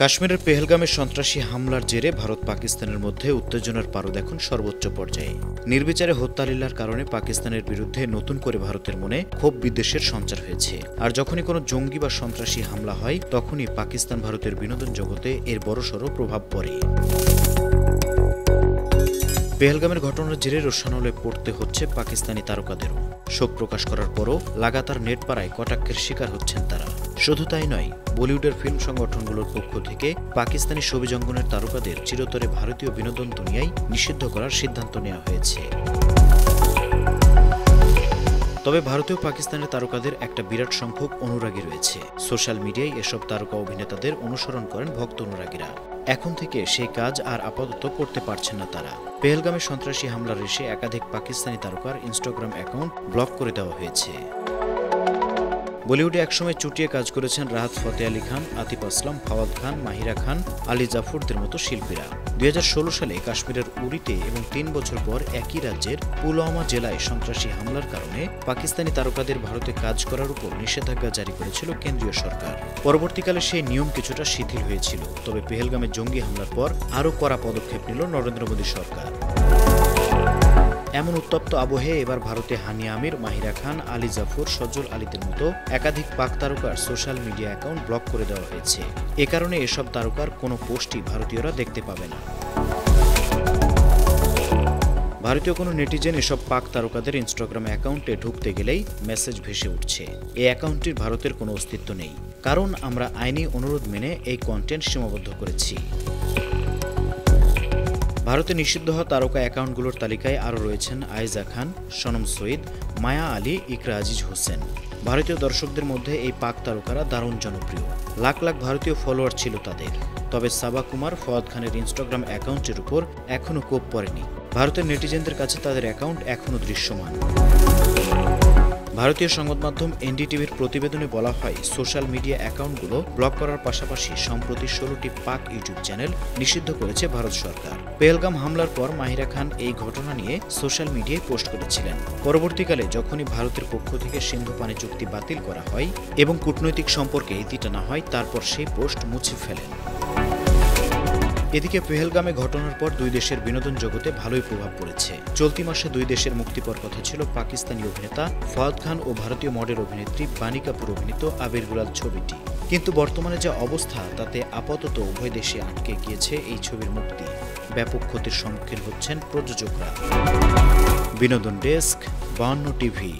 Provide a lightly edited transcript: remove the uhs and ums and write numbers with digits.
কাশ্মীরের পেহেলগামে সন্ত্রাসী হামলার জেরে ভারত পাকিস্তানের মধ্যে উত্তেজনার পারদ এখন সর্বোচ্চ পর্যায়ে। নির্বিচারে হত্যালীলার কারণে পাকিস্তানের বিরুদ্ধে নতুন করে ভারতের মনে ক্ষোভ বিদ্বেষের সঞ্চার হয়েছে। আর যখনই কোনো জঙ্গি বা সন্ত্রাসী হামলা হয়, তখনই পাকিস্তান ভারতের বিনোদন জগতে এর বড়সড় প্রভাব পড়ে। পেহেলগামের ঘটনার জেরে রোষানলে পড়তে হচ্ছে পাকিস্তানি তারকাদেরও। শোক প্রকাশ করার পরও লাগাতার নেট পাড়ায় কটাক্ষের শিকার হচ্ছেন তারা। শুধু তাই নয়, বলিউডের ফিল্ম সংগঠনগুলোর পক্ষ থেকে পাকিস্তানি ছবি জঙ্গনের তারকাদের চিরতরে ভারতীয় বিনোদন দুনিয়ায় নিষিদ্ধ করার সিদ্ধান্ত নেওয়া হয়েছে। তবে ভারতীয় পাকিস্তানের তারকাদের একটা বিরাট সংখ্যক অনুরাগী রয়েছে। সোশ্যাল মিডিয়ায় এসব তারকা অভিনেতাদের অনুসরণ করেন ভক্ত অনুরাগীরা। এখন থেকে সেই কাজ আর আপাতত করতে পারছেন না তারা। পেহেলগামে সন্ত্রাসী হামলার এসে একাধিক পাকিস্তানি তারকার ইনস্টাগ্রাম অ্যাকাউন্ট ব্লক করে দেওয়া হয়েছে। বলিউডে একসময় চুটিয়ে কাজ করেছেন রাহাত ফতে আলী খান, আতিফ আসলাম, ফাওয়াদ খান, মাহিরা খান, আলী জাফরদের মতো শিল্পীরা। 2016 সালে কাশ্মীরের উরিতে এবং 3 বছর পর একই রাজ্যের পুলওয়ামা জেলায় সন্ত্রাসী হামলার কারণে পাকিস্তানি তারকাদের ভারতে কাজ করার উপর নিষেধাজ্ঞা জারি করেছিল কেন্দ্রীয় সরকার। পরবর্তীকালে সেই নিয়ম কিছুটা শিথিল হয়েছিল। তবে পেহেলগামে জঙ্গি হামলার পর আরও কড়া পদক্ষেপ নিল নরেন্দ্র মোদী সরকার। এমন উত্তপ্ত আবহে এবার ভারতে হানিয়া আমির, মাহিরা খান, আলী জাফর, সজল আলীদের মতো একাধিক পাক তারকার সোশ্যাল মিডিয়া অ্যাকাউন্ট ব্লক করে দেওয়া হয়েছে। এ কারণে এসব তারকার কোনো পোস্টই ভারতীয়রা দেখতে পাবে না। ভারতীয় কোনো নেটিজেন এসব পাক তারকাদের ইনস্টাগ্রাম অ্যাকাউন্টে ঢুকতে গেলেই মেসেজ ভেসে উঠছে, এই অ্যাকাউন্টটির ভারতের কোনো অস্তিত্ব নেই, কারণ আমরা আইনি অনুরোধ মেনে এই কন্টেন্ট সীমাবদ্ধ করেছি। ভারতে নিষিদ্ধ হওয়া তারকা অ্যাকাউন্টগুলোর তালিকায় আরও রয়েছেন আয়েজা খান, সনম সঈদ, মায়া আলী, ইকরা আজিজ হোসেন। ভারতীয় দর্শকদের মধ্যে এই পাক তারকারা দারুণ জনপ্রিয়। লাখ লাখ ভারতীয় ফলোয়ার ছিল তাদের। তবে সাবা কুমার, ফওয়াদ খানের ইনস্টাগ্রাম অ্যাকাউন্টের উপর এখনও কোপ পড়েনি। ভারতের নেটিজেনদের কাছে তাদের অ্যাকাউন্ট এখনও দৃশ্যমান। ভারতীয় সংবাদ মাধ্যম এনডিটিভির প্রতিবেদনে বলা হয়, সোশ্যাল মিডিয়া অ্যাকাউন্টগুলো ব্লক করার পাশাপাশি সম্প্রতি 16টি পাক ইউটিউব চ্যানেল নিষিদ্ধ করেছে ভারত সরকার। পেহেলগাম হামলার পর মাহিরা খান এই ঘটনা নিয়ে সোশ্যাল মিডিয়ায় পোস্ট করেছিলেন। পরবর্তীকালে যখনই ভারতের পক্ষ থেকে সিন্ধু পানি চুক্তি বাতিল করা হয় এবং কূটনৈতিক সম্পর্কে ইতি টানা হয়, তারপর সেই পোস্ট মুছে ফেলেন। এদিকে পেহেলগামে ঘটনার পর দুই দেশের বিনোদন জগতে ভালোই প্রভাব পড়েছে। চলতি মাসে দুই দেশের মুক্তি পাওয়ার কথা ছিল পাকিস্তানি অভিনেতা ফাওয়াদ খান ও ভারতীয় মডেল অভিনেত্রী বানী কাপুর অভিনীত আবির গুলাল ছবিটি। কিন্তু বর্তমানে যে অবস্থা, তাতে আপাতত উভয় দেশে আটকে গিয়েছে এই ছবির মুক্তি। ব্যাপক ক্ষতির সম্মুখীন হচ্ছেন প্রযোজকরা। বিনোদন ডেস্ক, 52 টিভি।